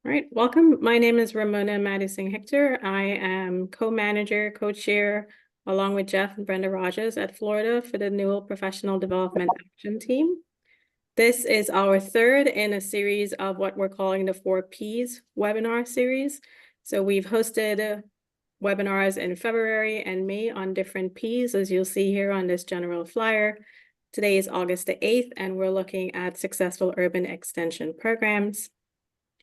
All right, welcome. My name is Ramona Madison Hector. I am co-manager, co-chair, along with Jeff and Brenda Rogers at Florida for the NUEL Professional Development Action Team. This is our third in a series of what we're calling the 4 Ps webinar series. So we've hosted webinars in February and May on different Ps, as you'll see here on this general flyer. Today is August the 8th, and we're looking at successful urban extension programs.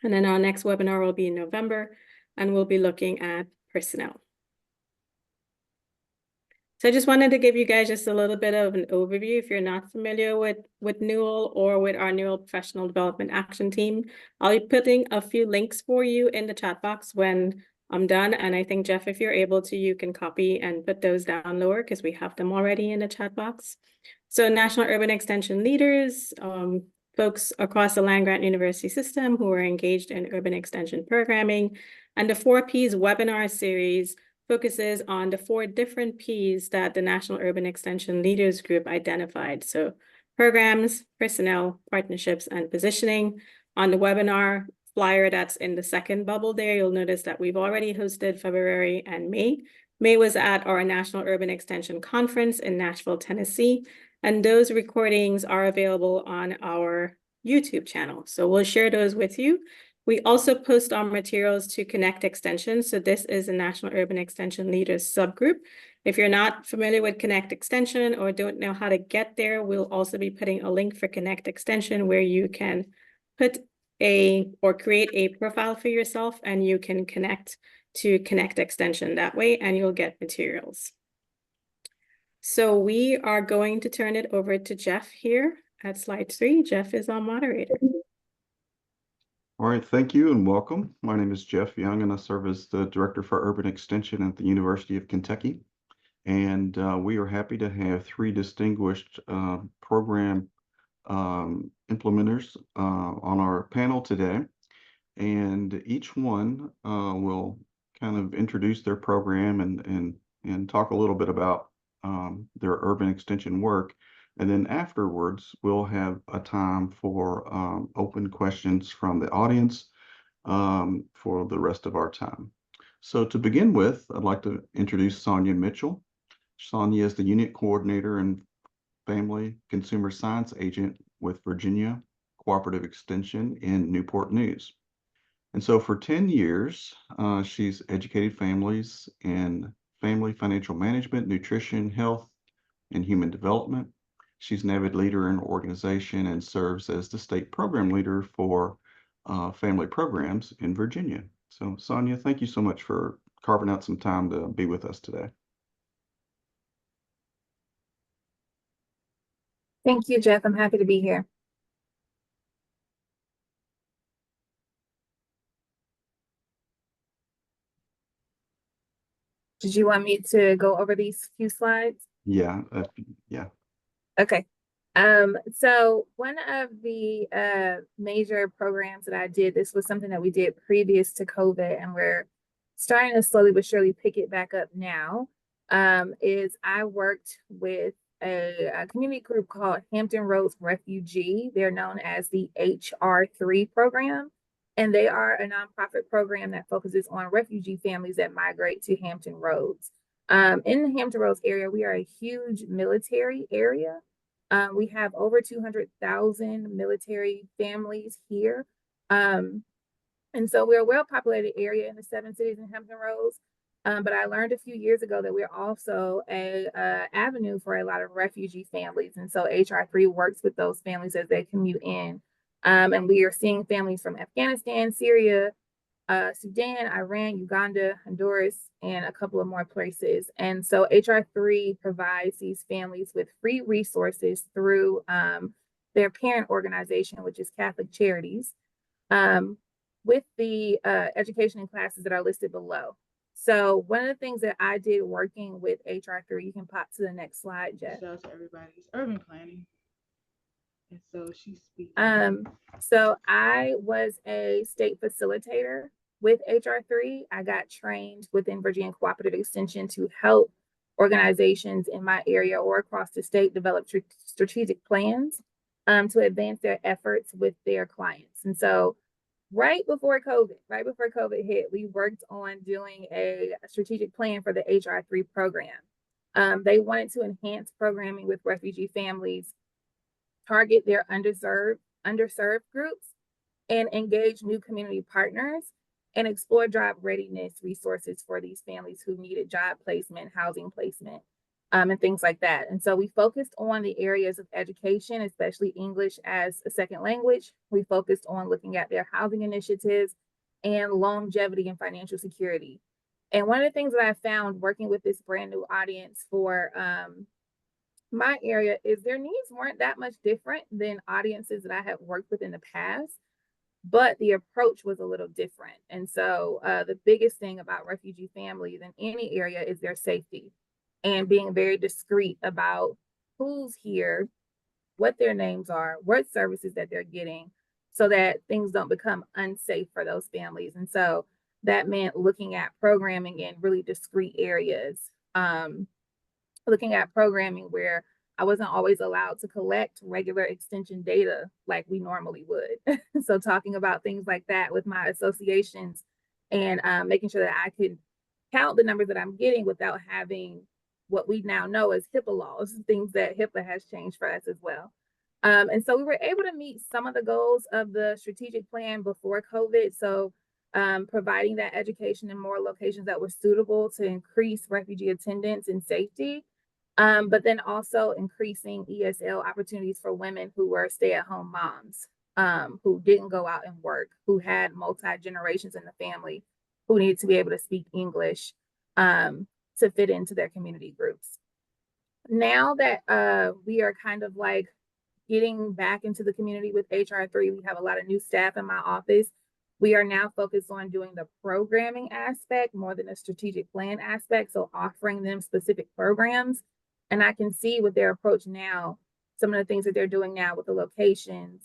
And then our next webinar will be in November, and we'll be looking at personnel. So I just wanted to give you guys just a little bit of an overview if you're not familiar with NUEL or with our NUEL Professional Development Action Team. I'll be putting a few links for you in the chat box when I'm done. And I think, Jeff, if you're able to, you can copy and put those down lower because we have them already in the chat box. So National Urban Extension leaders, folks across the land-grant university system who are engaged in urban extension programming. And the 4 Ps webinar series focuses on the 4 different Ps that the National Urban Extension Leaders Group identified. So programs, personnel, partnerships, and positioning. On the webinar flyer that's in the second bubble there, you'll notice that we've already hosted February and May. May was at our National Urban Extension Conference in Nashville, Tennessee. And those recordings are available on our YouTube channel. So we'll share those with you. We also post our materials to Connect Extension. So this is a National Urban Extension Leaders subgroup. If you're not familiar with Connect Extension or don't know how to get there, we'll also be putting a link for Connect Extension where you can put or create a profile for yourself and you can connect to Connect Extension that way and you'll get materials. So we are going to turn it over to Jeff here at slide 3. Jeff is our moderator. All right, thank you and welcome. My name is Jeff Young and I serve as the Director for Urban Extension at the University of Kentucky. And we are happy to have 3 distinguished program implementers on our panel today. And each one will kind of introduce their program and talk a little bit about their urban extension work. And then afterwards, we'll have a time for open questions from the audience for the rest of our time. So to begin with, I'd like to introduce Sonja Mitchell. Sonja is the Unit Coordinator and Family Consumer Science Agent with Virginia Cooperative Extension in Newport News. And so for 10 years, she's educated families in family financial management, nutrition, health, and human development. She's an avid leader in organization and serves as the state program leader for family programs in Virginia. So Sonja, thank you so much for carving out some time to be with us today. Thank you, Jeff. I'm happy to be here. Did you want me to go over these few slides? Yeah. Okay. So one of the major programs that I did, this was something that we did previous to COVID, and we're starting to slowly but surely pick it back up now, is I worked with a community group called Hampton Roads Refugee. They're known as the HR3 program. And they are a nonprofit program that focuses on refugee families that migrate to Hampton Roads. In the Hampton Roads area, we are a huge military area. We have over 200,000 military families here. And so we're a well-populated area in the 7 cities in Hampton Roads. But I learned a few years ago that we're also an avenue for a lot of refugee families. And so HR3 works with those families as they commute in. And we are seeing families from Afghanistan, Syria, Sudan, Iran, Uganda, Honduras, and a couple of more places. And so HR3 provides these families with free resources through their parent organization, which is Catholic Charities, with the education and classes that are listed below. So one of the things that I did working with HR3, you can pop to the next slide, Jeff. Shout out to everybody. It's urban planning. And so she's speaking. So I was a state facilitator with HR3. I got trained within Virginia Cooperative Extension to help organizations in my area or across the state develop strategic plans to advance their efforts with their clients. And so right before COVID hit, we worked on doing a strategic plan for the HR3 program. They wanted to enhance programming with refugee families, target their underserved groups, and engage new community partners and explore job readiness resources for these families who needed job placement, housing placement, and things like that. And so we focused on the areas of education, especially English as a second language. We focused on looking at their housing initiatives and longevity and financial security. And one of the things that I found working with this brand new audience for my area is their needs weren't that much different than audiences that I have worked with in the past, but the approach was a little different. And so the biggest thing about refugee families in any area is their safety and being very discreet about who's here, what their names are, what services that they're getting, so that things don't become unsafe for those families. And so that meant looking at programming in really discrete areas, looking at programming where I wasn't always allowed to collect regular extension data like we normally would. So talking about things like that with my associations and making sure that I could count the numbers that I'm getting without having what we now know as HIPAA laws, things that HIPAA has changed for us as well. And so we were able to meet some of the goals of the strategic plan before COVID. So providing that education in more locations that were suitable to increase refugee attendance and safety, but then also increasing ESL opportunities for women who were stay-at-home moms, who didn't go out and work, who had multi-generations in the family, who needed to be able to speak English to fit into their community groups. Now that we are kind of like getting back into the community with HR3, we have a lot of new staff in my office. We are now focused on doing the programming aspect more than a strategic plan aspect. So offering them specific programs. And I can see with their approach now, some of the things that they're doing now with the locations,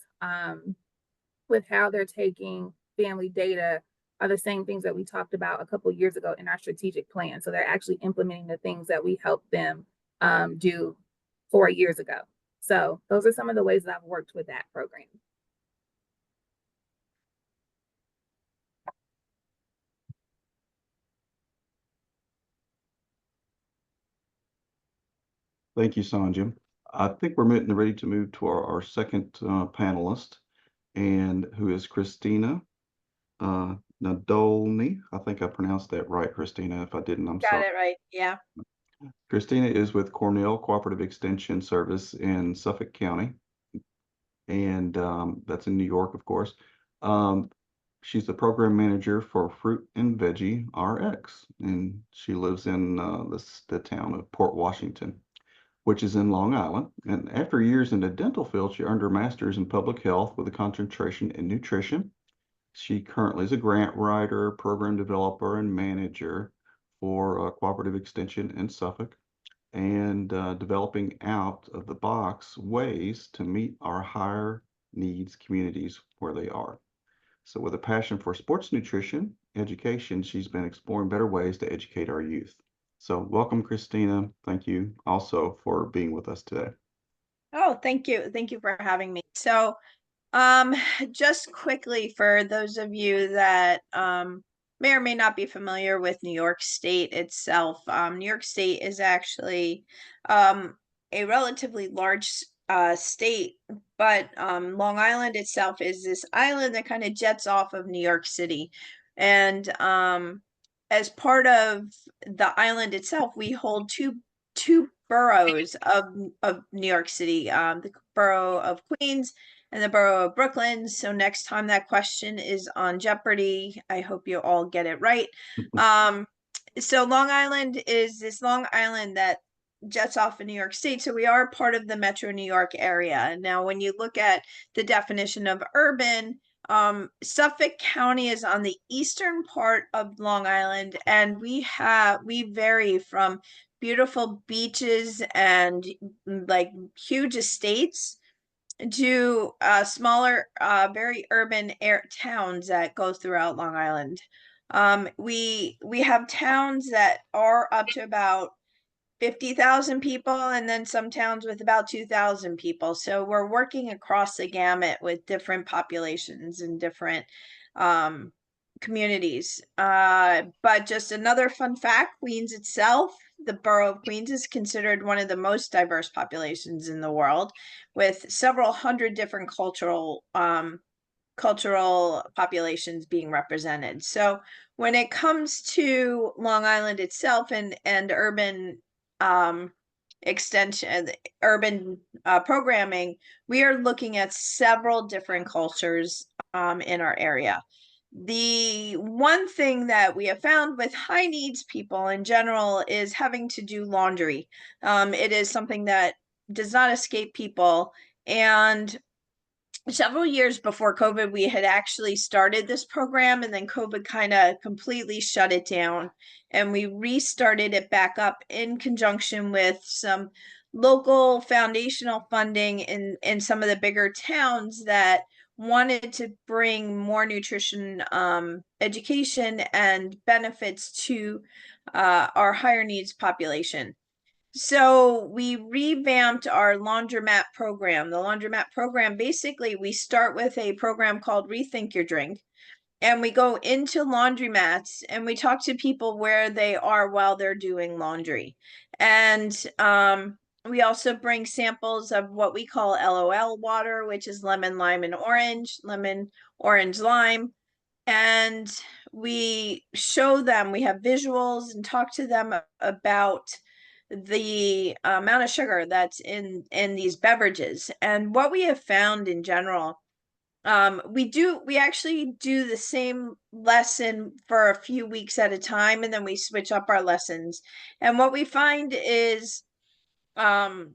with how they're taking family data, are the same things that we talked about a couple of years ago in our strategic plan. So they're actually implementing the things that we helped them do 4 years ago. So those are some of the ways that I've worked with that program. Thank you, Sonja. I think we're ready to move to our second panelist, and who is Christina Nadolne. I think I pronounced that right, Christina. If I didn't, I'm sorry. Got it right. Yeah. Christina is with Cornell Cooperative Extension Service in Suffolk County, and that's in New York, of course. She's the program manager for Fruit and Veggie RX, and she lives in the town of Port Washington, which is in Long Island. And after years in the dental field, she earned her master's in public health with a concentration in nutrition. She currently is a grant writer, program developer, and manager for Cooperative Extension in Suffolk, and developing out of the box ways to meet our higher needs communities where they are. So with a passion for sports nutrition education, she's been exploring better ways to educate our youth. So welcome, Christina. Thank you also for being with us today. Oh, thank you. Thank you for having me. So just quickly, for those of you that may or may not be familiar with New York State itself, New York State is actually a relatively large state, but Long Island itself is this island that kind of jets off of New York City. And as part of the island itself, we hold two boroughs of New York City, the borough of Queens and the borough of Brooklyn. So next time that question is on Jeopardy, I hope you all get it right. So Long Island is this Long Island that jets off in New York State. So we are part of the Metro New York area. Now, when you look at the definition of urban, Suffolk County is on the eastern part of Long Island, and we vary from beautiful beaches and like huge estates to smaller, very urban towns that go throughout Long Island. We have towns that are up to about 50,000 people, and then some towns with about 2,000 people. So we're working across the gamut with different populations and different communities. But just another fun fact, Queens itself, the borough of Queens, is considered one of the most diverse populations in the world, with several hundred different cultural populations being represented. So when it comes to Long Island itself and urban extension, urban programming, we are looking at several different cultures in our area. The one thing that we have found with high needs people in general is having to do laundry. It is something that does not escape people. And several years before COVID, we had actually started this program, and then COVID kind of completely shut it down. And we restarted it back up in conjunction with some local foundational funding in some of the bigger towns that wanted to bring more nutrition education and benefits to our higher needs population. So we revamped our laundromat program. The laundromat program, basically, we start with a program called Rethink Your Drink, and we go into laundromats and we talk to people where they are while they're doing laundry. And we also bring samples of what we call LOL water, which is lemon, lime, and orange, lemon, orange, lime. And we show them, we have visuals and talk to them about the amount of sugar that's in these beverages. And what we have found in general, we actually do the same lesson for a few weeks at a time, and then we switch up our lessons. And what we find is in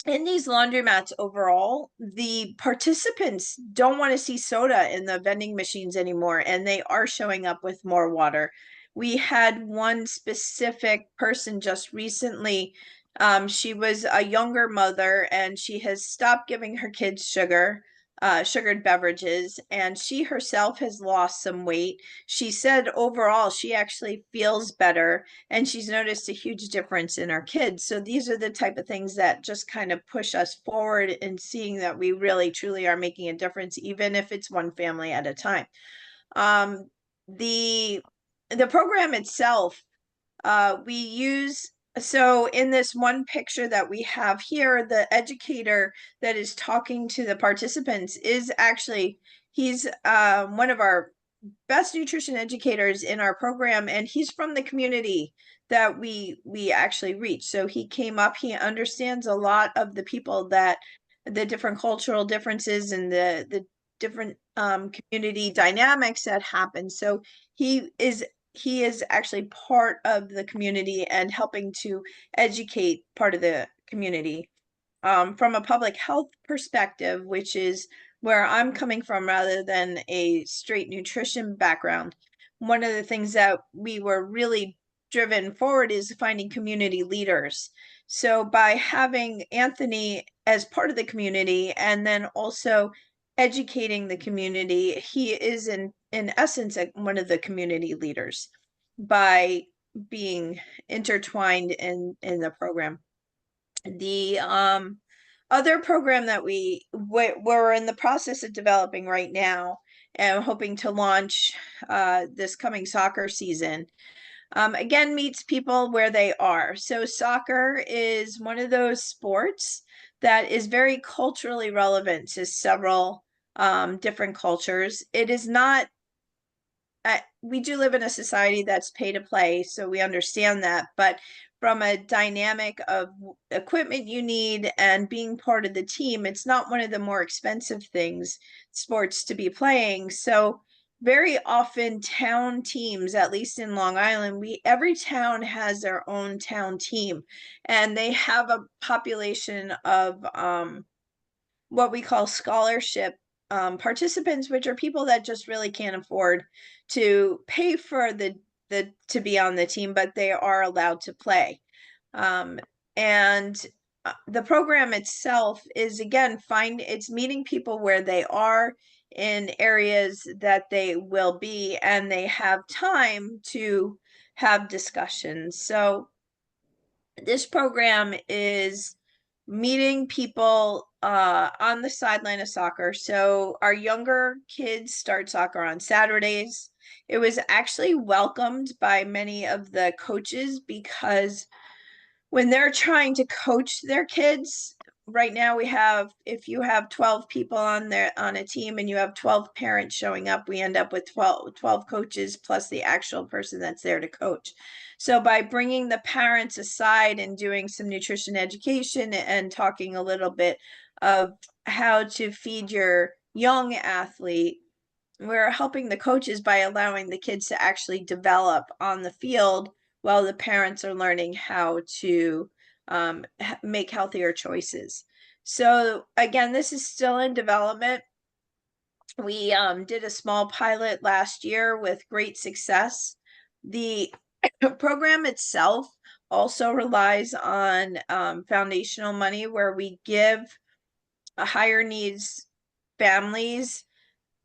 these laundromats overall, the participants don't want to see soda in the vending machines anymore, and they are showing up with more water. We had one specific person just recently. She was a younger mother, and she has stopped giving her kids sugared beverages, and she herself has lost some weight. She said overall she actually feels better, and she's noticed a huge difference in our kids. So these are the type of things that just kind of push us forward in seeing that we really truly are making a difference, even if it's one family at a time. The program itself, we use, so in this one picture that we have here, the educator that is talking to the participants is actually, he's one of our best nutrition educators in our program, and he's from the community that we actually reach. So he came up, he understands a lot of the people, that the different cultural differences and the different community dynamics that happen. So he is actually part of the community and helping to educate part of the community. From a public health perspective, which is where I'm coming from rather than a straight nutrition background, one of the things that we were really driven forward is finding community leaders. So by having Anthony as part of the community and then also educating the community, he is in essence one of the community leaders by being intertwined in the program. The other program that we're in the process of developing right now and hoping to launch this coming soccer season, again, meets people where they are. So soccer is one of those sports that is very culturally relevant to several different cultures. It is not, we do live in a society that's pay to play, so we understand that, but from a dynamic of equipment you need and being part of the team, it's not one of the more expensive sports to be playing. So very often town teams, at least in Long Island, every town has their own town team, and they have a population of what we call scholarship participants, which are people that just really can't afford to pay for to be on the team, but they are allowed to play. And the program itself is, again, it's meeting people where they are in areas that they will be, and they have time to have discussions. So this program is meeting people on the sideline of soccer. So our younger kids start soccer on Saturdays. It was actually welcomed by many of the coaches because when they're trying to coach their kids, right now we have, if you have 12 people on a team and you have 12 parents showing up, we end up with 12 coaches plus the actual person that's there to coach. So by bringing the parents aside and doing some nutrition education and talking a little bit of how to feed your young athlete, we're helping the coaches by allowing the kids to actually develop on the field while the parents are learning how to make healthier choices. So again, this is still in development. We did a small pilot last year with great success. The program itself also relies on foundational money where we give higher needs families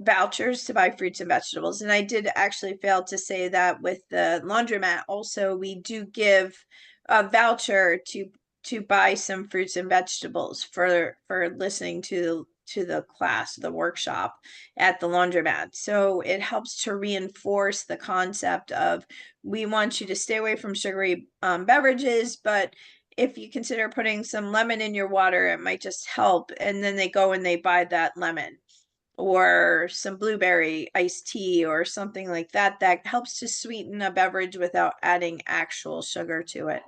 vouchers to buy fruits and vegetables. And I did actually fail to say that with the laundromat also, we do give a voucher to buy some fruits and vegetables for listening to the class, the workshop at the laundromat. So it helps to reinforce the concept of, we want you to stay away from sugary beverages, but if you consider putting some lemon in your water, it might just help. And then they go and they buy that lemon, or some blueberry iced tea or something like that, that helps to sweeten a beverage without adding actual sugar to it.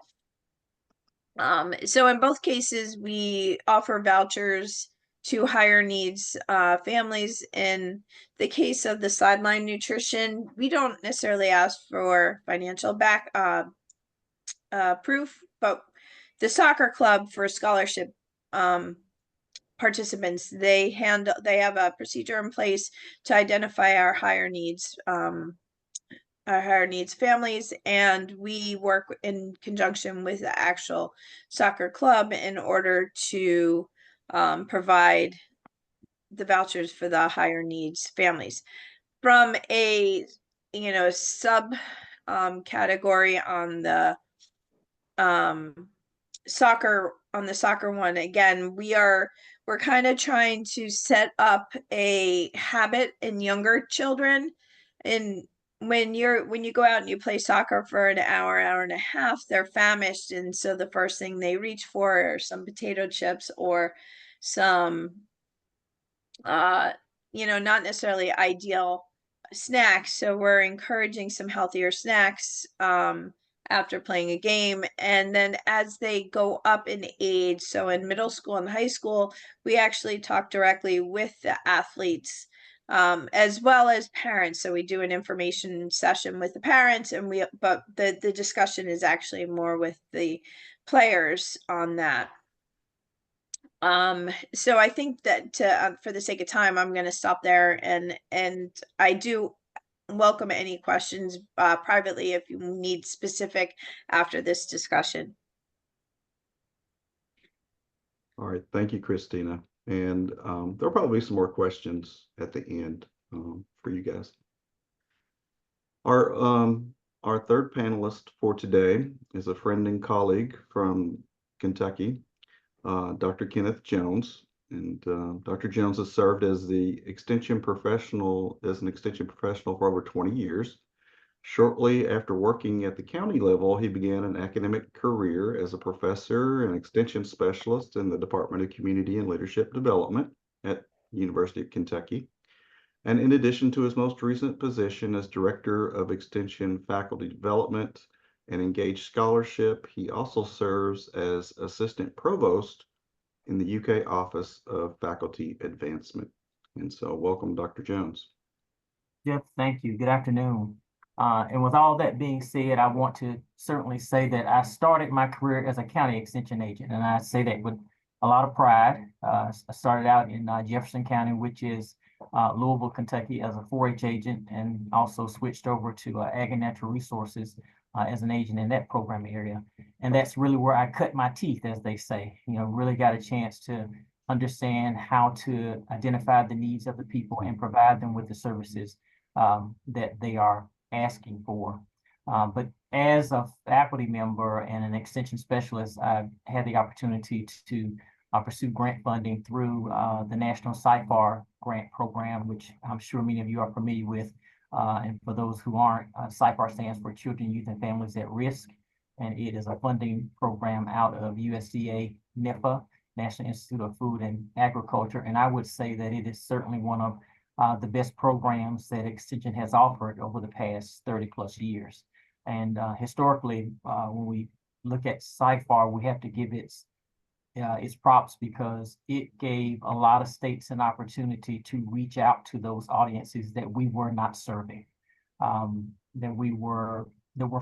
So in both cases, we offer vouchers to higher needs families. In the case of the sideline nutrition, we don't necessarily ask for financial proof, but the soccer club for scholarship participants, they have a procedure in place to identify our higher needs families, and we work in conjunction with the actual soccer club in order to provide the vouchers for the higher needs families. From a sub category on the soccer one, again, we're kind of trying to set up a habit in younger children. And when you go out and you play soccer for an hour and a half, they're famished, and so the first thing they reach for are some potato chips or some not necessarily ideal snacks. So we're encouraging some healthier snacks after playing a game. And then as they go up in age, so in middle school and high school, we actually talk directly with the athletes as well as parents. So we do an information session with the parents, but the discussion is actually more with the players on that. So I think that for the sake of time, I'm going to stop there, and I do welcome any questions privately if you need specific after this discussion. All right, thank you, Christina. And there'll probably be some more questions at the end for you guys. Our third panelist for today is a friend and colleague from Kentucky, Dr. Kenneth Jones. And Dr. Jones has served as an extension professional for over 20 years. Shortly after working at the county level, he began an academic career as a professor and extension specialist in the Department of Community and Leadership Development at the University of Kentucky. And in addition to his most recent position as Director of Extension Faculty Development and Engaged Scholarship, he also serves as Assistant Provost in the UK Office of Faculty Advancement. And so welcome, Dr. Jones. Jeff, thank you. Good afternoon. And with all that being said, I want to certainly say that I started my career as a county extension agent, and I say that with a lot of pride. I started out in Jefferson County, which is Louisville, Kentucky, as a 4-H agent, and also switched over to Ag and Natural Resources as an agent in that program area. And that's really where I cut my teeth, as they say. Really got a chance to understand how to identify the needs of the people and provide them with the services that they are asking for. But as a faculty member and an extension specialist, I've had the opportunity to pursue grant funding through the National SIFAR grant program, which I'm sure many of you are familiar with. And for those who aren't, SIFAR stands for Children, Youth, and Families at Risk. And it is a funding program out of USDA NIFA, National Institute of Food and Agriculture. And I would say that it is certainly one of the best programs that Extension has offered over the past 30+ years. And historically, when we look at SIFAR, we have to give its props because it gave a lot of states an opportunity to reach out to those audiences that we were not serving, that were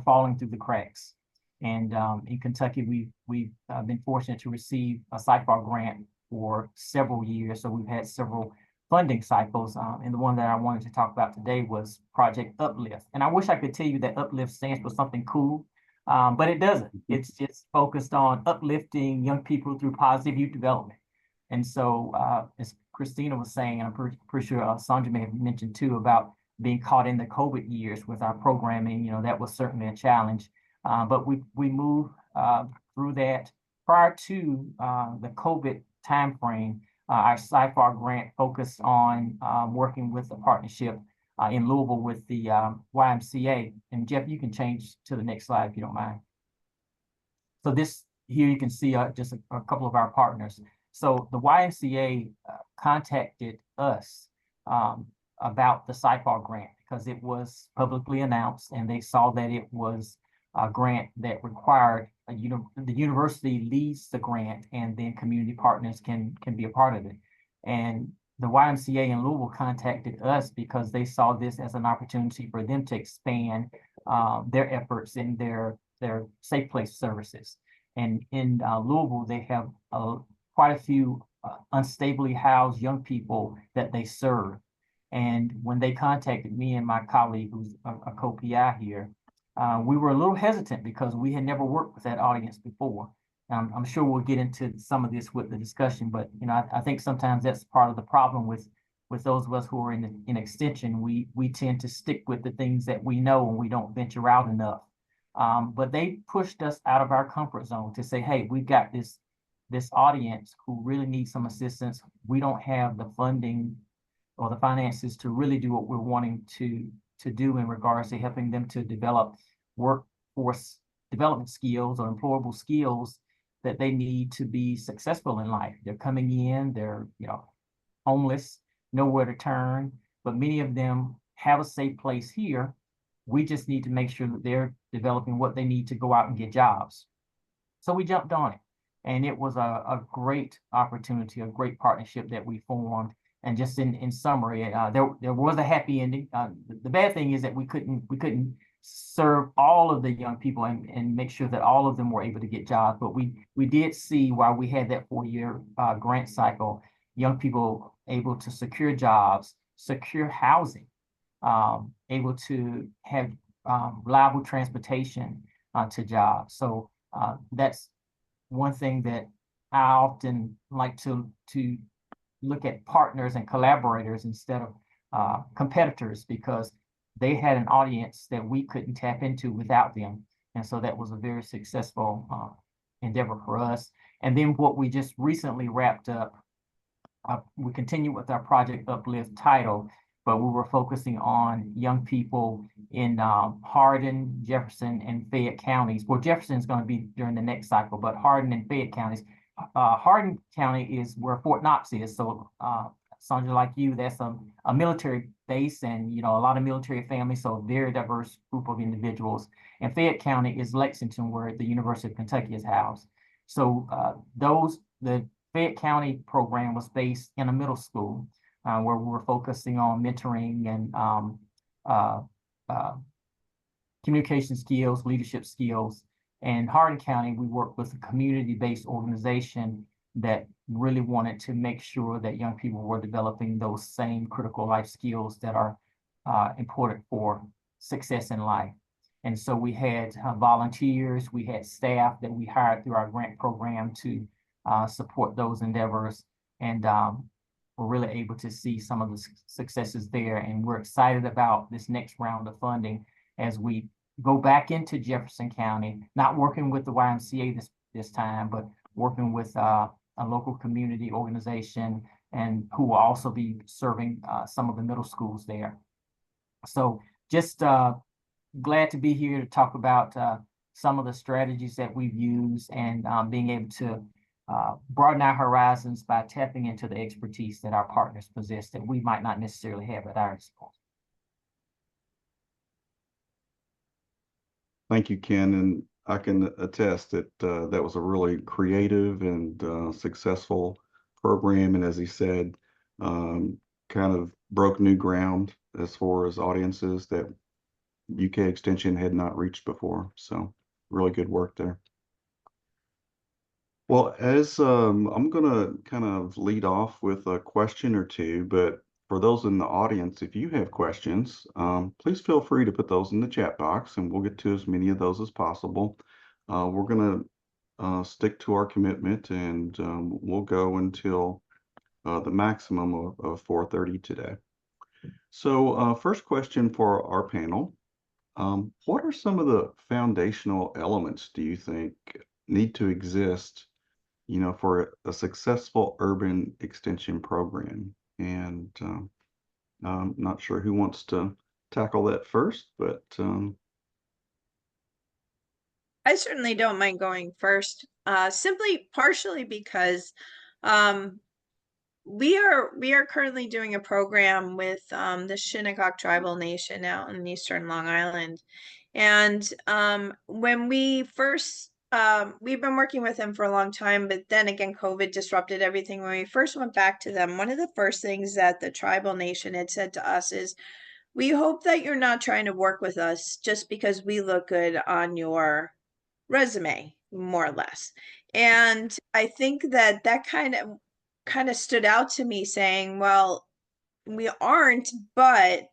falling through the cracks. And in Kentucky, we've been fortunate to receive a SIFAR grant for several years. So we've had several funding cycles. And the one that I wanted to talk about today was Project Uplift. And I wish I could tell you that Uplift stands for something cool, but it doesn't. It's just focused on uplifting young people through positive youth development. And so as Christina was saying, and I'm pretty sure Sonja may have mentioned too about being caught in the COVID years with our programming, that was certainly a challenge. But we moved through that. Prior to the COVID timeframe, our SIFAR grant focused on working with a partnership in Louisville with the YMCA. And Jeff, you can change to the next slide if you don't mind. So this here you can see just a couple of our partners. So the YMCA contacted us about the SIFAR grant because it was publicly announced, and they saw that it was a grant that required the university leads the grant, and then community partners can be a part of it. And the YMCA in Louisville contacted us because they saw this as an opportunity for them to expand their efforts in their safe place services. And in Louisville, they have quite a few unstably housed young people that they serve. And when they contacted me and my colleague, who's a co-PI here, we were a little hesitant because we had never worked with that audience before. I'm sure we'll get into some of this with the discussion, but I think sometimes that's part of the problem with those of us who are in extension. We tend to stick with the things that we know and we don't venture out enough. But they pushed us out of our comfort zone to say, hey, we've got this audience who really needs some assistance. We don't have the funding or the finances to really do what we're wanting to do in regards to helping them to develop workforce development skills or employable skills that they need to be successful in life. They're coming in, they're homeless, nowhere to turn, but many of them have a safe place here. We just need to make sure that they're developing what they need to go out and get jobs. So we jumped on it, and it was a great opportunity, a great partnership that we formed. And just in summary, there was a happy ending. The bad thing is that we couldn't serve all of the young people and make sure that all of them were able to get jobs. But we did see, while we had that 4-year grant cycle, young people able to secure jobs, secure housing, able to have reliable transportation to jobs. So that's one thing that I often like to look at partners and collaborators instead of competitors, because they had an audience that we couldn't tap into without them. And so that was a very successful endeavor for us. And then what we just recently wrapped up, we continue with our Project Uplift title, but we were focusing on young people in Hardin, Jefferson, and Fayette counties. Well, Jefferson is going to be during the next cycle, but Hardin and Fayette counties. Hardin County is where Fort Knox is. So Sonja, like you, that's a military base, and a lot of military families, so a very diverse group of individuals. And Fayette County is Lexington, where the University of Kentucky is housed. So the Fayette County program was based in a middle school where we were focusing on mentoring and communication skills, leadership skills. And Hardin County, we worked with a community-based organization that really wanted to make sure that young people were developing those same critical life skills that are important for success in life. And so we had volunteers, we had staff that we hired through our grant program to support those endeavors. And we're really able to see some of the successes there. And we're excited about this next round of funding as we go back into Jefferson County, not working with the YMCA this time, but working with a local community organization, and who will also be serving some of the middle schools there. So just glad to be here to talk about some of the strategies that we've used, and being able to broaden our horizons by tapping into the expertise that our partners possess that we might not necessarily have at our disposal. Thank you, Ken, and I can attest that that was a really creative and successful program, and as he said, kind of broke new ground as far as audiences that UK Extension had not reached before. So really good work there. Well, as I'm gonna kind of lead off with a question or two, but for those in the audience, if you have questions, please feel free to put those in the chat box, and we'll get to as many of those as possible. We're gonna stick to our commitment, and we'll go until the maximum of 4:30 today. So first question for our panel. What are some of the foundational elements do you think need to exist, you know, for a successful urban extension program? And I'm not sure who wants to tackle that first, but I certainly don't mind going first, simply partially because we are currently doing a program with the Shinnecock Tribal Nation out in Eastern Long Island. And when we first, we've been working with them for a long time, but then again, COVID disrupted everything. When we first went back to them, one of the first things that the tribal nation had said to us is, we hope that you're not trying to work with us just because we look good on your resume, more or less. And I think that that kind of stood out to me, saying, well, we aren't, but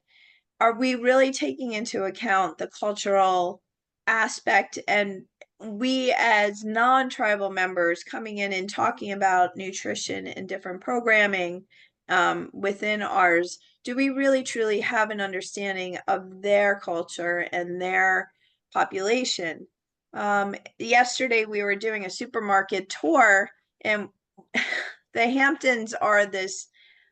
are we really taking into account the cultural aspect? And we as non-tribal members coming in and talking about nutrition and different programming within ours, do we really truly have an understanding of their culture and their population? Yesterday we were doing a supermarket tour, and the Hamptons are this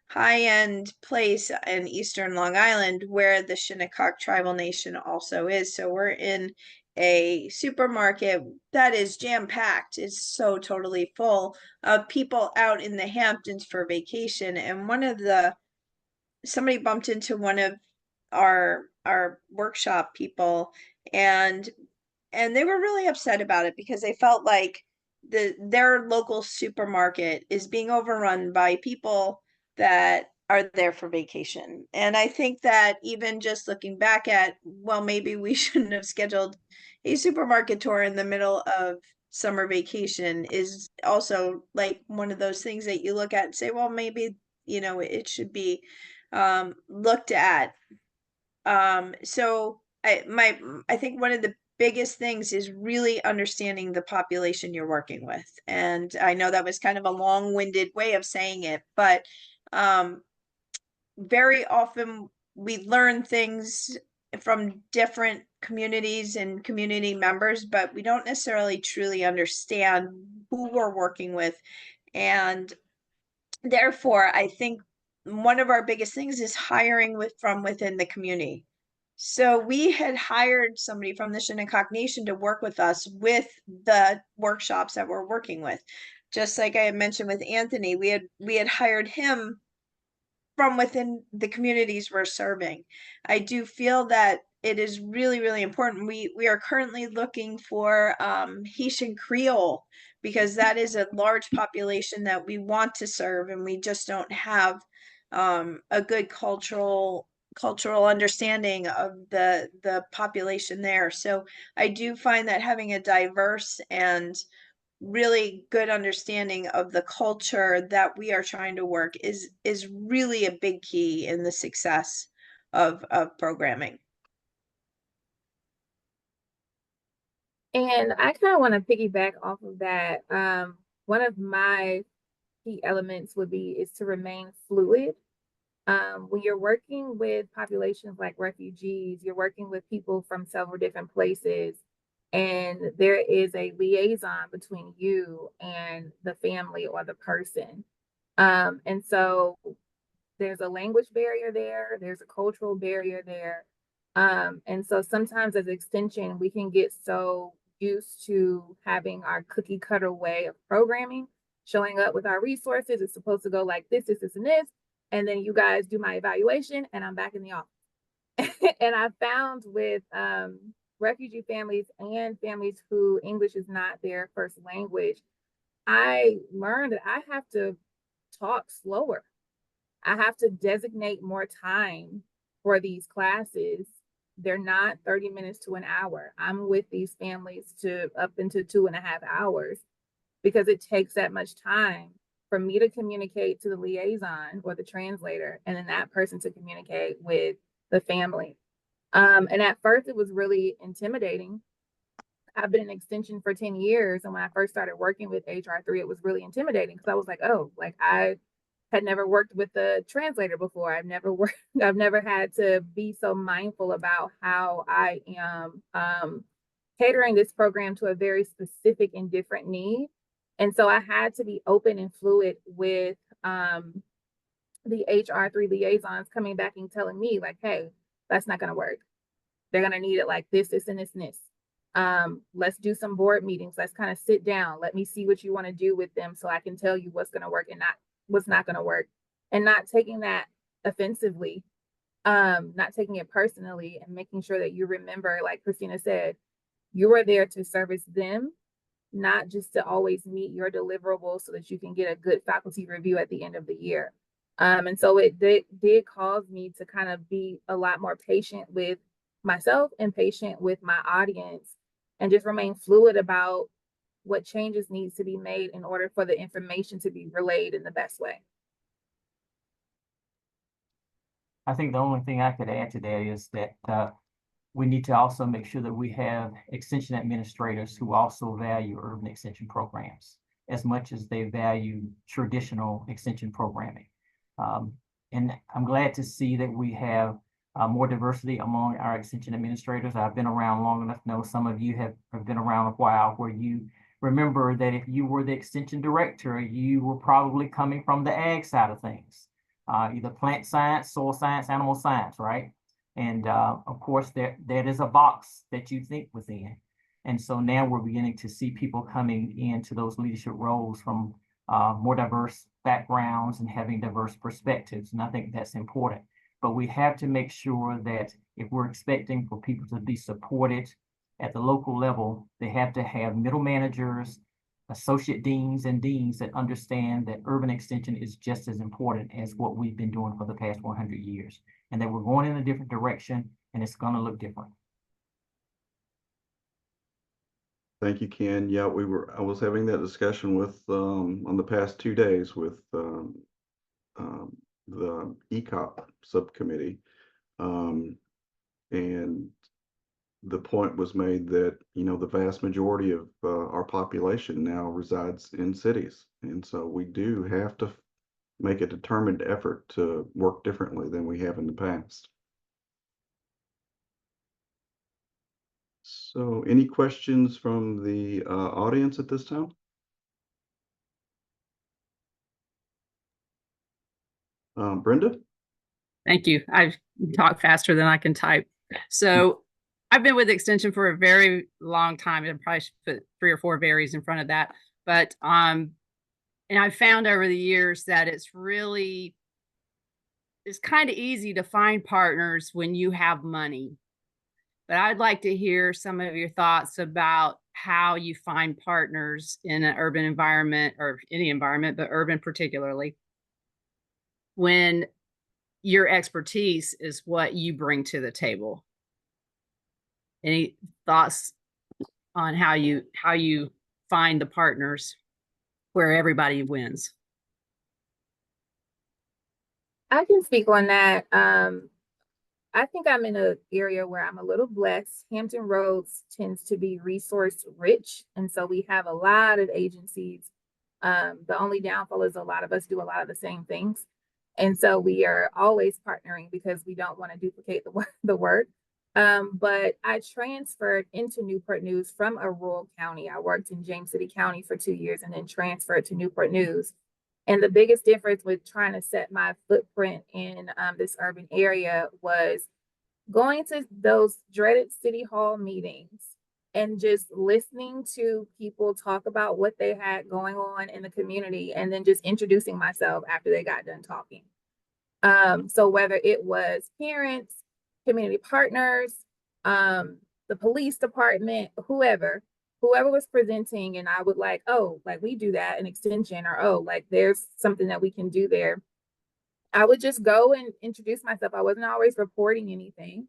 high-end place in Eastern Long Island where the Shinnecock Tribal Nation also is. So we're in a supermarket that is jam-packed. It's so totally full of people out in the Hamptons for vacation. And somebody bumped into one of our workshop people, and they were really upset about it because they felt like their local supermarket is being overrun by people that are there for vacation. And I think that even just looking back at, well, maybe we shouldn't have scheduled a supermarket tour in the middle of summer vacation is also like one of those things that you look at and say, well, maybe, you know, it should be looked at. So I think one of the biggest things is really understanding the population you're working with. And I know that was kind of a long-winded way of saying it, but very often we learn things from different communities and community members, but we don't necessarily truly understand who we're working with. And therefore, I think one of our biggest things is hiring from within the community. So we had hired somebody from the Shinnecock Nation to work with us with the workshops that we're working with. Just like I had mentioned with Anthony, we had hired him from within the communities we're serving. I do feel that it is really, really important. We are currently looking for Haitian Creole, because that is a large population that we want to serve, and we just don't have a good cultural understanding of the population there. So I do find that having a diverse and really good understanding of the culture that we are trying to work is really a big key in the success of programming. And I kind of want to piggyback off of that. One of my key elements is to remain fluid. When you're working with populations like refugees, you're working with people from several different places, and there is a liaison between you and the family or the person. And so there's a language barrier there, there's a cultural barrier there. And so sometimes as extension, we can get so used to having our cookie cutter way of programming, showing up with our resources. It's supposed to go like this, and this. And then you guys do my evaluation and I'm back in the office. And I found with refugee families and families who English is not their first language, I learned that I have to talk slower. I have to designate more time for these classes. They're not 30 minutes to an hour. I'm with these families to up into 2.5 hours because it takes that much time for me to communicate to the liaison or the translator, and then that person to communicate with the family. And at first it was really intimidating. I've been in extension for 10 years. And when I first started working with HR3, it was really intimidating because I was like, oh, like I had never worked with a translator before. I've never had to be so mindful about how I am catering this program to a very specific and different need. And so I had to be open and fluid with the HR3 liaisons coming back and telling me like, hey, that's not gonna work. They're gonna need it like this, and this. Let's do some board meetings. Let's kind of sit down. Let me see what you want to do with them so I can tell you what's gonna work and not what's not gonna work. And not taking that offensively, not taking it personally, and making sure that you remember, like Christina said, you are there to service them, not just to always meet your deliverables so that you can get a good faculty review at the end of the year. And so it did cause me to kind of be a lot more patient with myself and patient with my audience, and just remain fluid about what changes needs to be made in order for the information to be relayed in the best way. I think the only thing I could add to that is that we need to also make sure that we have extension administrators who also value urban extension programs as much as they value traditional extension programming. And I'm glad to see that we have more diversity among our extension administrators. I've been around long enough to know some of you have been around a while, where you remember that if you were the extension director, you were probably coming from the ag side of things, either plant science, soil science, animal science, right? And of course, that is a box that you think within. And so now we're beginning to see people coming into those leadership roles from more diverse backgrounds and having diverse perspectives. And I think that's important. But we have to make sure that if we're expecting for people to be supported at the local level, they have to have middle managers, associate deans, and deans that understand that urban extension is just as important as what we've been doing for the past 100 years, and that we're going in a different direction and it's going to look different. Thank you, Ken. Yeah, I was having that discussion with on the past 2 days with the ECOP subcommittee, and the point was made that, you know, the vast majority of our population now resides in cities, and so we do have to make a determined effort to work differently than we have in the past. So any questions from the audience at this time? Brenda? Thank you. I've talked faster than I can type. So I've been with Extension for a very long time. I probably should put 3 or 4 varies in front of that. But and I've found over the years that it's kind of easy to find partners when you have money. But I'd like to hear some of your thoughts about how you find partners in an urban environment, or any environment, but urban particularly, when your expertise is what you bring to the table. Any thoughts on how you find the partners where everybody wins? I can speak on that. I think I'm in an area where I'm a little blessed. Hampton Roads tends to be resource rich, and so we have a lot of agencies. The only downfall is a lot of us do a lot of the same things. And so we are always partnering because we don't want to duplicate the work. But I transferred into Newport News from a rural county. I worked in James City County for 2 years and then transferred to Newport News. And the biggest difference with trying to set my footprint in this urban area was going to those dreaded city hall meetings and just listening to people talk about what they had going on in the community and then just introducing myself after they got done talking. So whether it was parents, community partners, the police department, whoever was presenting, and I would like, oh, like we do that in extension, or oh, like there's something that we can do there. I would just go and introduce myself. I wasn't always reporting anything,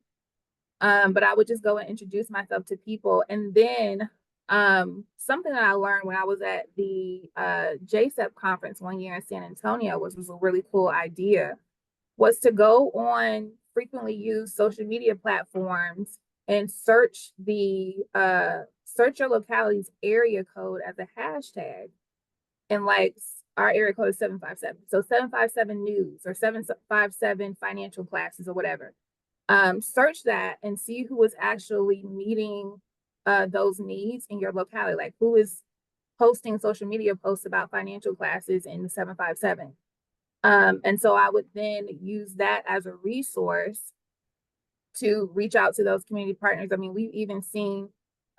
but I would just go and introduce myself to people. And then something that I learned when I was at the JSEP conference one year in San Antonio, which was a really cool idea, was to go on frequently used social media platforms and search your locality's area code as a hashtag. And like our area code is 757. So 757 news or 757 financial classes or whatever. Search that and see who is actually meeting those needs in your locality. Like who is posting social media posts about financial classes in the 757. And so I would then use that as a resource to reach out to those community partners. I mean, we've even seen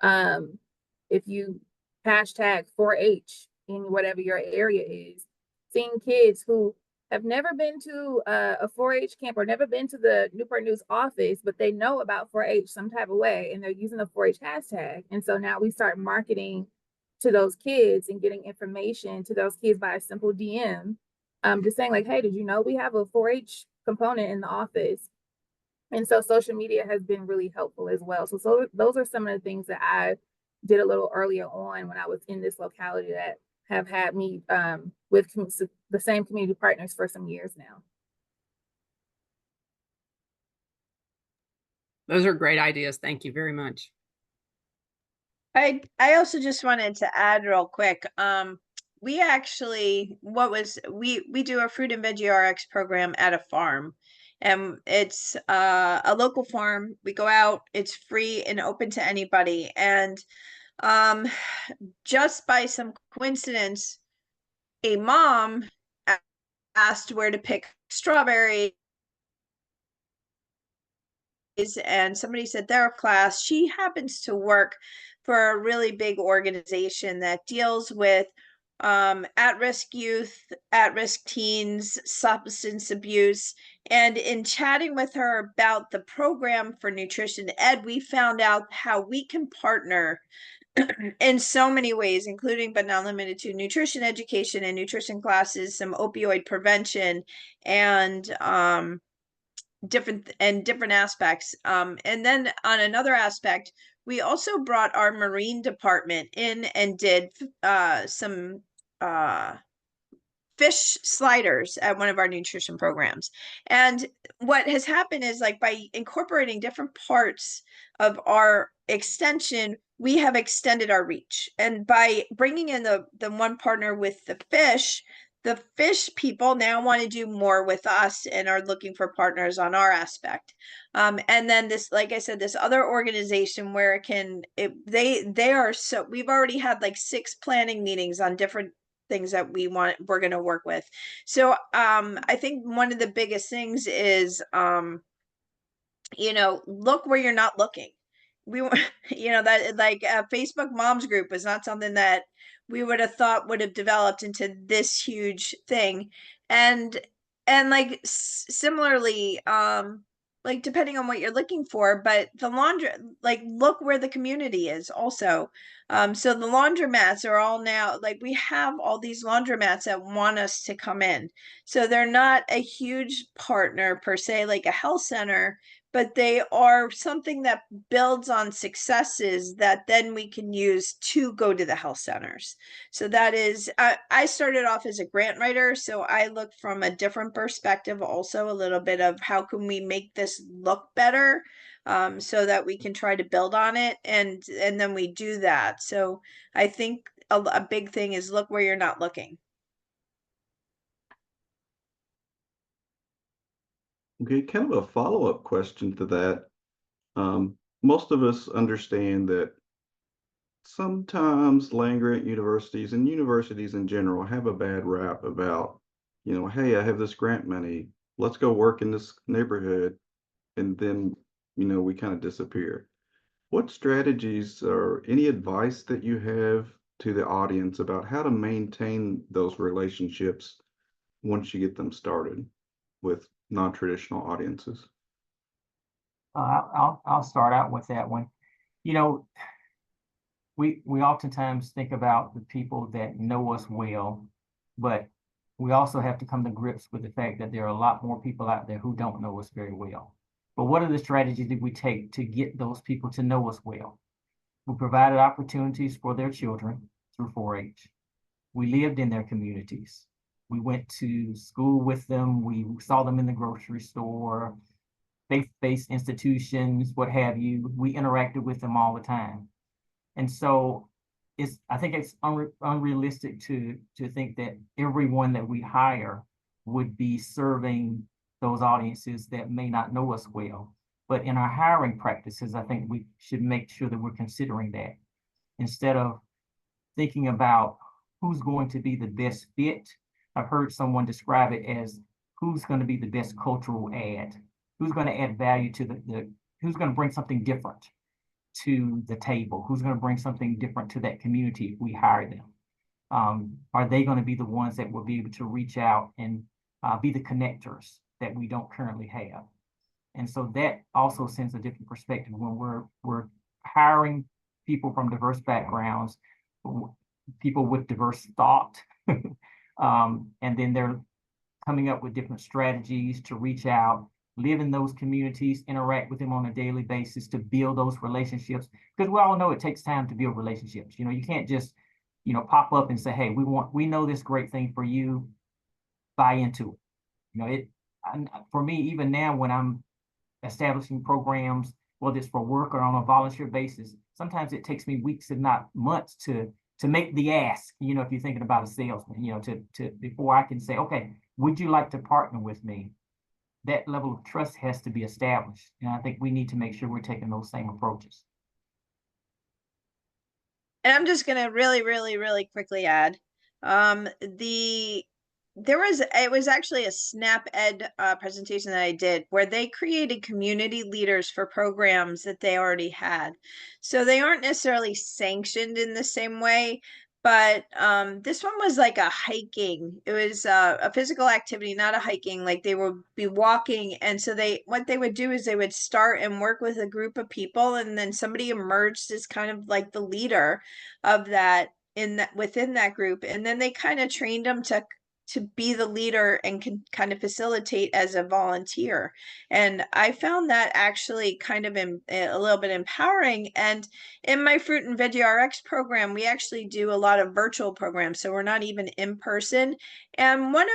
if you hashtag 4-H in whatever your area is, seeing kids who have never been to a 4-H camp or never been to the Newport News office, but they know about 4-H some type of way, and they're using the 4-H hashtag. And so now we start marketing to those kids and getting information to those kids by a simple DM. Just saying like, hey, did you know we have a 4-H component in the office? And so social media has been really helpful as well. So those are some of the things that I did a little earlier on when I was in this locality that have had me with the same community partners for some years now. Those are great ideas. Thank you very much. I also just wanted to add real quick. We actually, we do a fruit and veggie RX program at a farm, and it's a local farm. We go out, it's free and open to anybody. And just by some coincidence, a mom asked where to pick strawberries, and somebody said their class. She happens to work for a really big organization that deals with at-risk youth, at-risk teens, substance abuse. And in chatting with her about the program for nutrition ed, we found out how we can partner in so many ways, including but not limited to nutrition education and nutrition classes, some opioid prevention, and different aspects. And then on another aspect, we also brought our marine department in and did some fish sliders at one of our nutrition programs. And what has happened is, like, by incorporating different parts of our extension, we have extended our reach. And by bringing in the one partner with the fish people now want to do more with us and are looking for partners on our aspect. And then this, like I said, this other organization where they are so, we've already had like 6 planning meetings on different things that we're going to work with. So I think one of the biggest things is look where you're not looking. We that like a Facebook moms group was not something that we would have thought would have developed into this huge thing. And like similarly, like depending on what you're looking for, but the like look where the community is also. So the laundromats are all now, like we have all these laundromats that want us to come in. So they're not a huge partner per se, like a health center, but they are something that builds on successes that then we can use to go to the health centers. So that is, I started off as a grant writer, so I look from a different perspective also, a little bit of how can we make this look better, so that we can try to build on it, and then we do that. So I think a big thing is look where you're not looking. Okay, kind of a follow-up question to that. Most of us understand that sometimes land-grant universities and universities in general have a bad rap about, hey, I have this grant money, let's go work in this neighborhood, and then, we kind of disappear. What strategies or any advice that you have to the audience about how to maintain those relationships once you get them started with non-traditional audiences? I'll start out with that one. You know, we oftentimes think about the people that know us well, but we also have to come to grips with the fact that there are a lot more people out there who don't know us very well. But what are the strategies that we take to get those people to know us well? We provided opportunities for their children through 4-H. We lived in their communities. We went to school with them. We saw them in the grocery store, faith-based institutions, what have you. We interacted with them all the time. And so I think it's unrealistic to think that everyone that we hire would be serving those audiences that may not know us well. But in our hiring practices, I think we should make sure that we're considering that instead of thinking about who's going to be the best fit. I've heard someone describe it as who's going to be the best cultural add, who's going to add value to who's going to bring something different to the table, who's going to bring something different to that community if we hire them. Are they going to be the ones that will be able to reach out and be the connectors that we don't currently have? And so that also sends a different perspective when we're hiring people from diverse backgrounds, people with diverse thought, and then they're coming up with different strategies to reach out, live in those communities, interact with them on a daily basis to build those relationships. Because we all know it takes time to build relationships. You can't just, pop up and say, hey, we know this great thing for you, buy into it. For me, even now when I'm establishing programs, whether it's for work or on a volunteer basis, sometimes it takes me weeks, if not months, to make the ask, if you're thinking about a salesman, to before I can say, okay, would you like to partner with me? That level of trust has to be established. And I think we need to make sure we're taking those same approaches. And I'm just going to really, really, really quickly add, it was actually a Snap Ed presentation that I did where they created community leaders for programs that they already had. So they aren't necessarily sanctioned in the same way, but this one was like a hiking. It was a physical activity, not a hiking. Like they would be walking, and so what they would do is they would start and work with a group of people, and then somebody emerged as kind of like the leader of that within that group, and then they kind of trained them to be the leader and can kind of facilitate as a volunteer. And I found that actually kind of a little bit empowering. And in my Fruit and Veggie RX program, we actually do a lot of virtual programs. So we're not even in person. And one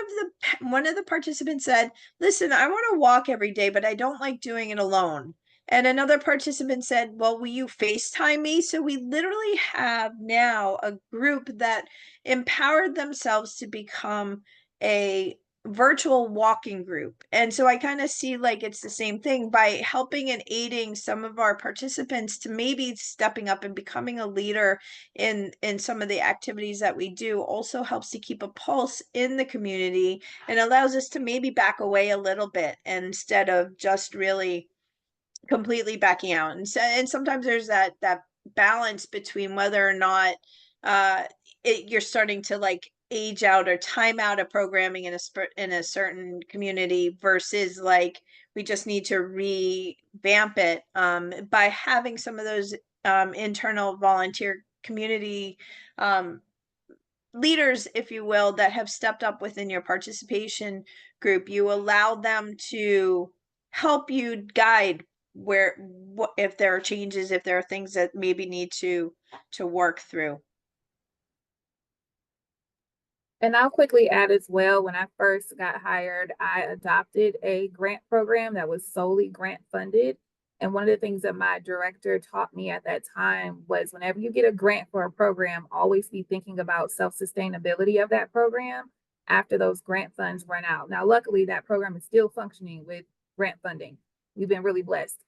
of the participants said, listen, I want to walk every day, but I don't like doing it alone. And another participant said, well, will you FaceTime me? So we literally have now a group that empowered themselves to become a virtual walking group. And so I kind of see like it's the same thing by helping and aiding some of our participants to maybe stepping up and becoming a leader in some of the activities that we do also helps to keep a pulse in the community and allows us to maybe back away a little bit instead of just really completely backing out. And sometimes there's that balance between whether or not you're starting to like age out or time out of programming in a certain community versus like we just need to revamp it by having some of those internal volunteer community leaders, if you will, that have stepped up within your participation group. You allow them to help you guide if there are changes, if there are things that maybe need to work through. And I'll quickly add as well, when I first got hired, I adopted a grant program that was solely grant funded. And one of the things that my director taught me at that time was whenever you get a grant for a program, always be thinking about self-sustainability of that program after those grant funds run out. Now, luckily, that program is still functioning with grant funding. We've been really blessed.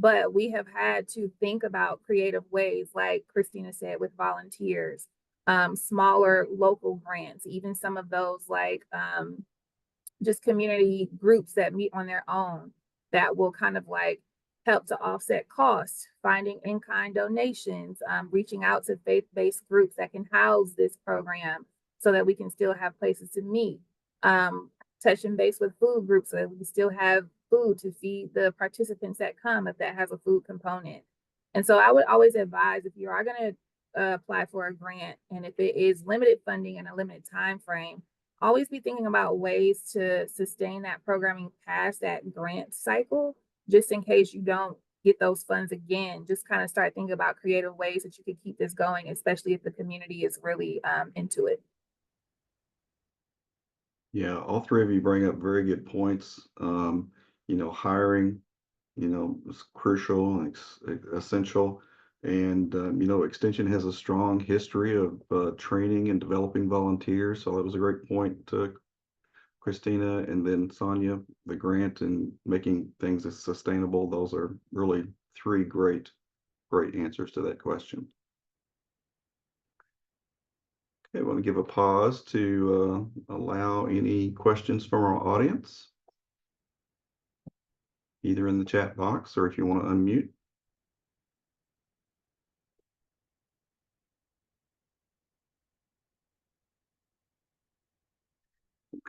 But we have had to think about creative ways, like Christina said, with volunteers, smaller local grants, even some of those like just community groups that meet on their own that will kind of like help to offset costs, finding in-kind donations, reaching out to faith-based groups that can house this program so that we can still have places to meet, touching base with food groups so that we can still have food to feed the participants that come if that has a food component. And so I would always advise, if you are going to apply for a grant, and if it is limited funding and a limited time frame, always be thinking about ways to sustain that programming past that grant cycle, just in case you don't get those funds again. Just kind of start thinking about creative ways that you could keep this going, especially if the community is really into it. Yeah, all three of you bring up very good points. Hiring, is crucial and essential. And, Extension has a strong history of training and developing volunteers. So that was a great point, Christina. And then Sonja, the grant and making things as sustainable. Those are really three great answers to that question. Okay, I want to give a pause to allow any questions from our audience, either in the chat box or if you want to unmute.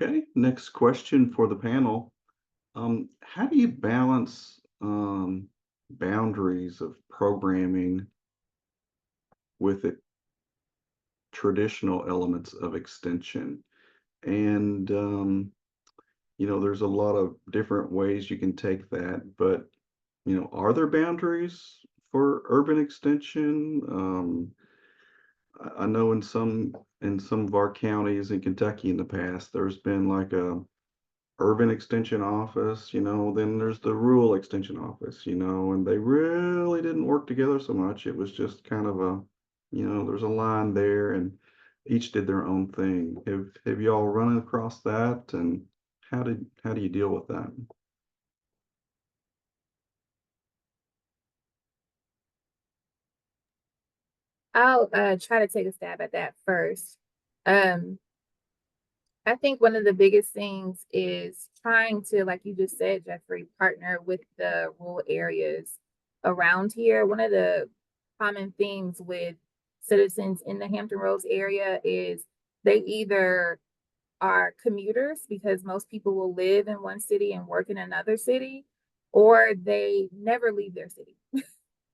Okay, next question for the panel. How do you balance boundaries of programming with the traditional elements of extension? And, there's a lot of different ways you can take that, but, are there boundaries for urban extension? I know in some of our counties in Kentucky in the past, there's been like a urban extension office, then there's the rural extension office, and they really didn't work together so much. It was just kind of there's a line there and each did their own thing. Have y'all run across that, and how do you deal with that? I'll try to take a stab at that first. I think one of the biggest things is trying to, like you just said, Jeffrey, partner with the rural areas around here. One of the common themes with citizens in the Hampton Roads area is they either are commuters, because most people will live in one city and work in another city, or they never leave their city.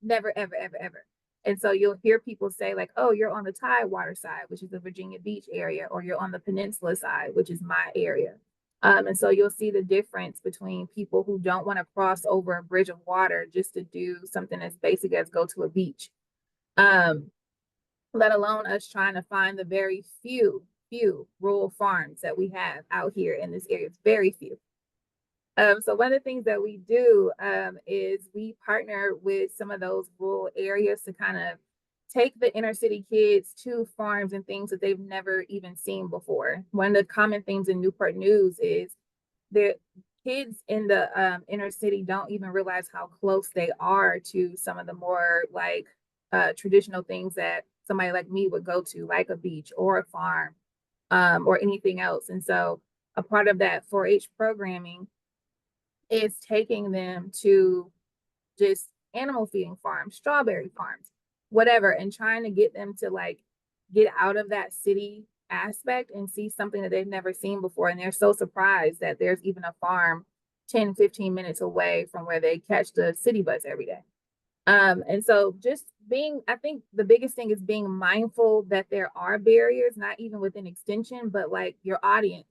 Never, ever, ever, ever. And so you'll hear people say like, oh, you're on the Tidewater side, which is the Virginia Beach area, or you're on the Peninsula side, which is my area. And so you'll see the difference between people who don't want to cross over a bridge of water just to do something as basic as go to a beach. Let alone us trying to find the very few rural farms that we have out here in this area. It's very few. So one of the things that we do is we partner with some of those rural areas to kind of take the inner city kids to farms and things that they've never even seen before. One of the common things in Newport News is the kids in the inner city don't even realize how close they are to some of the more like traditional things that somebody like me would go to, like a beach or a farm or anything else. And so a part of that 4-H programming is taking them to just animal feeding farms, strawberry farms, whatever, and trying to get them to like get out of that city aspect and see something that they've never seen before. And they're so surprised that there's even a farm 10, 15 minutes away from where they catch the city bus every day. And so just I think the biggest thing is being mindful that there are barriers, not even within extension, but like your audience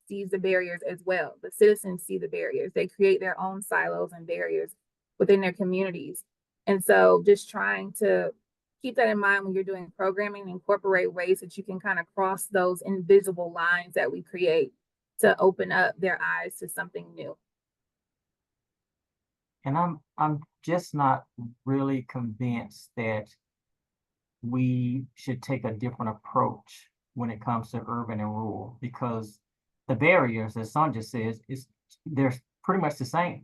sees the barriers as well. The citizens see the barriers. They create their own silos and barriers within their communities. And so just trying to keep that in mind when you're doing programming, incorporate ways that you can kind of cross those invisible lines that we create to open up their eyes to something new. And I'm just not really convinced that we should take a different approach when it comes to urban and rural, because the barriers, as Sonja says, they're pretty much the same.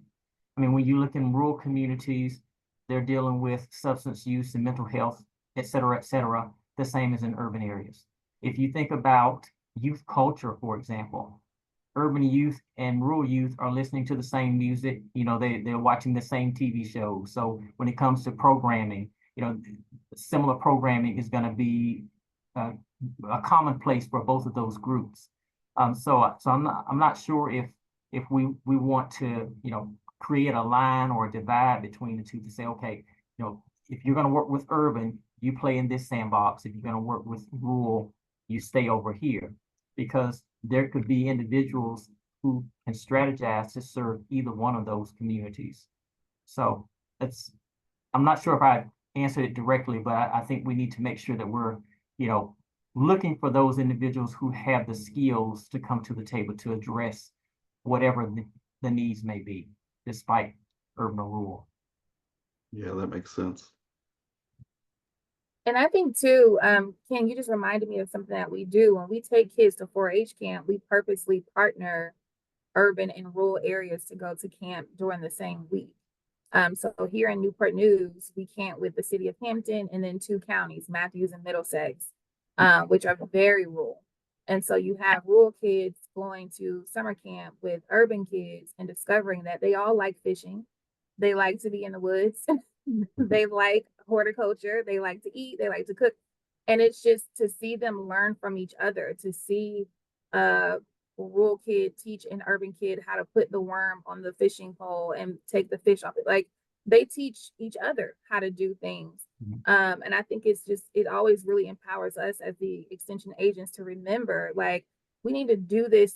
I mean, when you look in rural communities, they're dealing with substance use and mental health, et cetera, the same as in urban areas. If you think about youth culture, for example, urban youth and rural youth are listening to the same music. You know, they're watching the same TV shows. So when it comes to programming, you know, similar programming is going to be a commonplace for both of those groups. So I'm not sure if we want to, you know, create a line or a divide between the two to say, okay, you know, if you're going to work with urban, you play in this sandbox. If you're going to work with rural, you stay over here, because there could be individuals who can strategize to serve either one of those communities. So I'm not sure if I answered it directly, but I think we need to make sure that we're, you know, looking for those individuals who have the skills to come to the table to address whatever the needs may be, despite urban or rural. Yeah, that makes sense. And I think too, Ken, you just reminded me of something that we do. When we take kids to 4-H camp, we purposely partner urban and rural areas to go to camp during the same week. So here in Newport News, we camp with the city of Hampton and then 2 counties, Matthews and Middlesex, which are very rural. And so you have rural kids going to summer camp with urban kids and discovering that they all like fishing. They like to be in the woods. They like horticulture. They like to eat. They like to cook. And it's just to see them learn from each other, to see a rural kid teach an urban kid how to put the worm on the fishing pole and take the fish off it. Like, they teach each other how to do things. And I think it always really empowers us as the extension agents to remember, like, we need to do this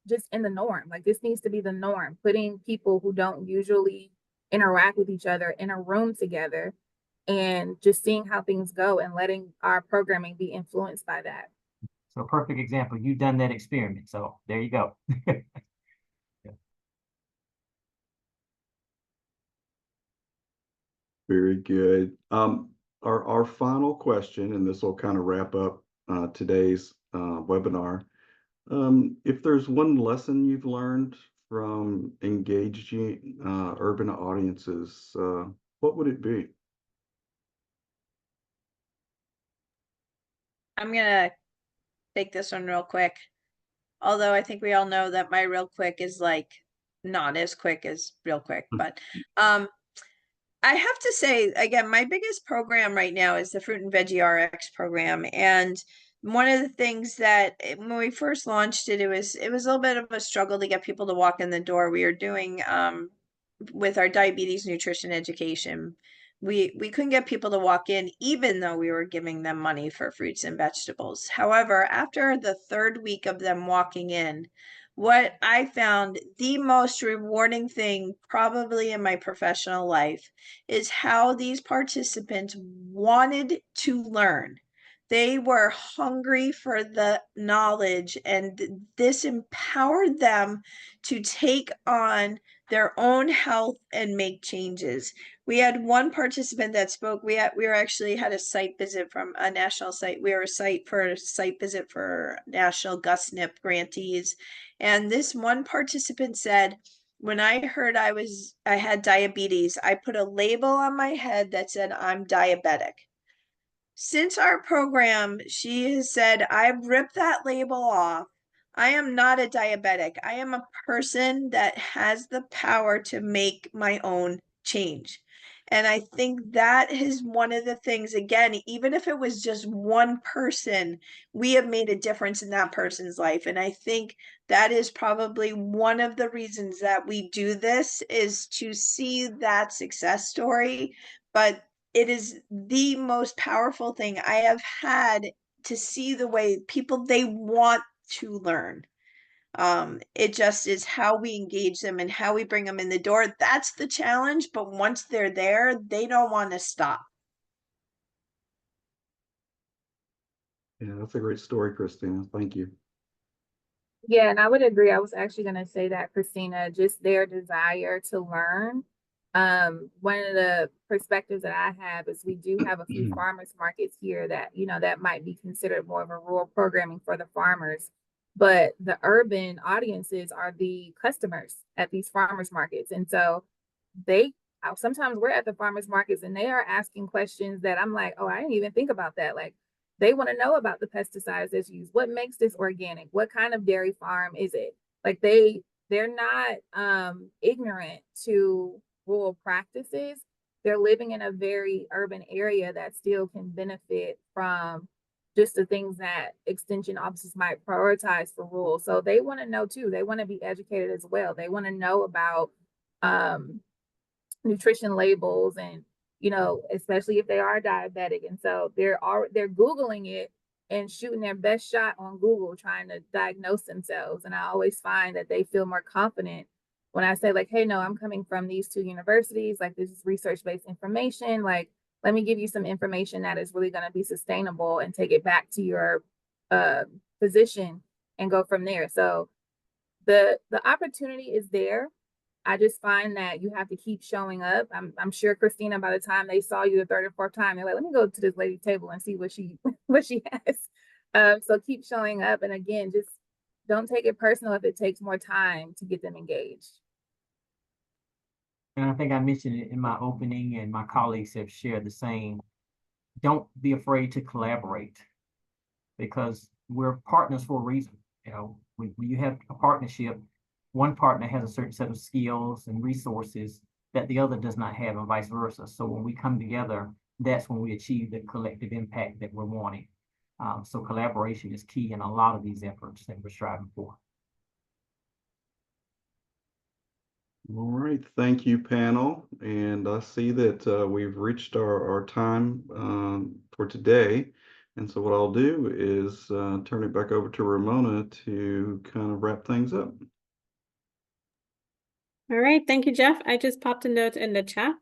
just in the norm. Like, this needs to be the norm, putting people who don't usually interact with each other in a room together and just seeing how things go and letting our programming be influenced by that. So a perfect example, you've done that experiment. So there you go. Very good. Our final question, and this will kind of wrap up today's webinar. If there's one lesson you've learned from engaging urban audiences, what would it be? I'm gonna take this one real quick. Although I think we all know that my real quick is like not as quick as real quick, but I have to say, again, my biggest program right now is the Fruit and Veggie RX program. And one of the things that when we first launched it, it was a little bit of a struggle to get people to walk in the door. We were doing with our diabetes nutrition education, we couldn't get people to walk in, even though we were giving them money for fruits and vegetables. However, after the 3rd week of them walking in, what I found the most rewarding thing probably in my professional life is how these participants wanted to learn. They were hungry for the knowledge, and this empowered them to take on their own health and make changes. We had one participant that spoke. We were actually had a site visit from a national site. We were a site visit for national GusNIP grantees. And this one participant said, when I heard I had diabetes, I put a label on my head that said I'm diabetic. Since our program, she has said, I've ripped that label off. I am not a diabetic. I am a person that has the power to make my own change. And I think that is one of the things, again, even if it was just one person, we have made a difference in that person's life. And I think that is probably one of the reasons that we do this, is to see that success story. But it is the most powerful thing I have had, to see the way people, they want to learn. It just is how we engage them and how we bring them in the door. That's the challenge. But once they're there, they don't want to stop. Yeah, that's a great story, Christina. Thank you. Yeah, and I would agree. I was actually going to say that, Christina, just their desire to learn. One of the perspectives that I have is we do have a few farmers markets here that, you know, that might be considered more of a rural programming for the farmers. but the urban audiences are the customers at these farmers markets. And so sometimes we're at the farmers markets and they are asking questions that I'm like, oh, I didn't even think about that. Like, they want to know about the pesticides that's used. What makes this organic? What kind of dairy farm is it? Like, they're not ignorant to rural practices. They're living in a very urban area that still can benefit from just the things that extension officers might prioritize for rural. So they want to know too. They want to be educated as well. They want to know about nutrition labels, and especially if they are diabetic. And so they're Googling it and shooting their best shot on Google trying to diagnose themselves. And I always find that they feel more confident when I say, like, hey, no, I'm coming from these 2 universities, like, this is research-based information, like, let me give you some information that is really going to be sustainable, and take it back to your physician and go from there. So the opportunity is there. I just find that you have to keep showing up. I'm sure, Christina, by the time they saw you the 3rd or 4th time, they're like, let me go to this lady's table and see what she has. So keep showing up. And again, just don't take it personal if it takes more time to get them engaged. And I think I mentioned it in my opening, and my colleagues have shared the same. Don't be afraid to collaborate, because we're partners for a reason. When you have a partnership, one partner has a certain set of skills and resources that the other does not have, and vice versa. So when we come together, that's when we achieve the collective impact that we're wanting. So collaboration is key in a lot of these efforts that we're striving for. All right, thank you, panel. And I see that we've reached our time for today. And so what I'll do is turn it back over to Ramona to kind of wrap things up. All right, thank you, Jeff. I just popped a note in the chat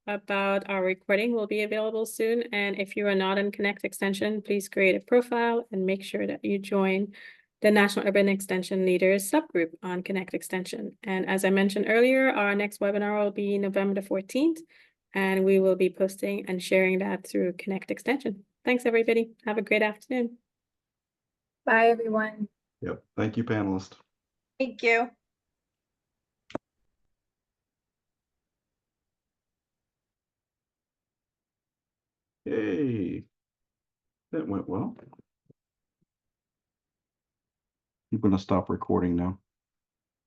about our recording will be available soon. And if you are not in Connect Extension, please create a profile and make sure that you join the National Urban Extension Leaders subgroup on Connect Extension. And as I mentioned earlier, our next webinar will be November the 14th, and we will be posting and sharing that through Connect Extension. Thanks, everybody. Have a great afternoon. Bye, everyone. Yep. Thank you, panelists. Thank you. Yay. That went well. I'm going to stop recording now.